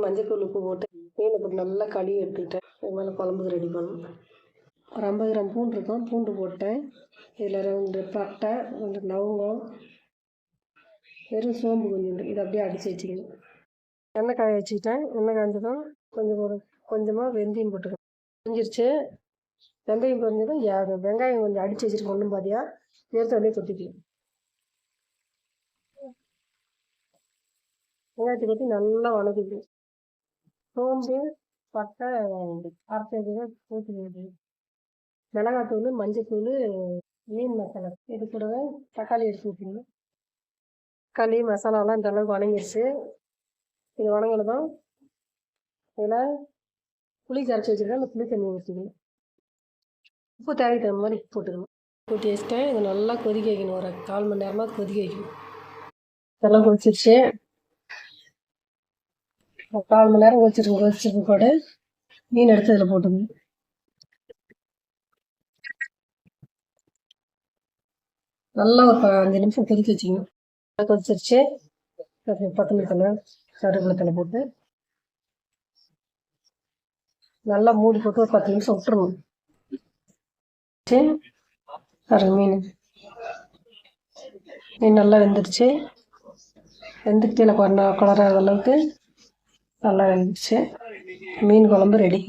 மஞ்சள் உப்பு போட்டு மீனை போட்டு நல்லா கழுவி எடுத்துக்கிட்டேன். இது மேலே குழம்புக்கு ரெடி பண்ணணும். ஒரு 50 கிராம் பூண்டு இருக்கும், பூண்டு போட்டேன். இதில் 2 பட்டை, 2 லவங்கம், வெறும் சோம்பு கொஞ்சோண்டு, இதை அப்படியே அடித்து வச்சுக்கணும். எண்ணெய் காய வச்சுக்கிட்டேன். எண்ணெய் காய்ஞ்சதும் கொஞ்சமாக வெந்தயம் போட்டுக்கணும். செஞ்சிருச்சு. வெந்தயம் பொரிஞ்சதும் வெங்காயம் கொஞ்சம் அடித்து வச்சுருக்கோம். ஒன்றும் பாதியா எடுத்து அப்படியே கொட்டிக்கலாம். வெங்காயத்தை கொட்டி நல்லா வணக்கிக்கணும். சோம்பு, பட்டை அரைச்சது ஊற்றிக்கிது, மிளகாத்தூள், மஞ்சத்தூள், மீன் மசாலா, இது கூடவே தக்காளி எடுத்து ஊற்றிக்கணும். தக்காளி மசாலாலாம் இந்த அளவுக்கு வணங்கிடுச்சு. இது வணங்கினதும் இதில் புளி கரைச்சி வச்சுருக்கேன். அந்த புளி தண்ணி ஊற்றிக்கணும். உப்பு தேவைக்கு தகுந்த மாதிரி போட்டுக்கணும். ஊற்றி வச்சுட்டேன். இதை நல்லா கொதிக்க வைக்கணும். ஒரு 1/4 மணி நேரமாக கொதிக்க வைக்கணும். இதெல்லாம் கொதிச்சிருச்சு. 1/4 மணி நேரம் கொதிச்சிருக்கு கூட மீன் எடுத்து இதில் போட்டுக்கணும். நல்லா ஒரு 5 நிமிஷம் கொதிக்க வச்சுக்கணும். கொதிச்சிருச்சு. கொத்தமல்லி தழை, கருவேப்பிலை தழை போட்டு நல்லா மூடி போட்டு ஒரு 10 நிமிஷம் விட்டுறணும். மீன் நல்லா வெந்துடுச்சு. வெந்துட்டு எனக்கு குளராத அளவுக்கு நல்லா வெந்துடுச்சு. மீன் குழம்பு ரெடி.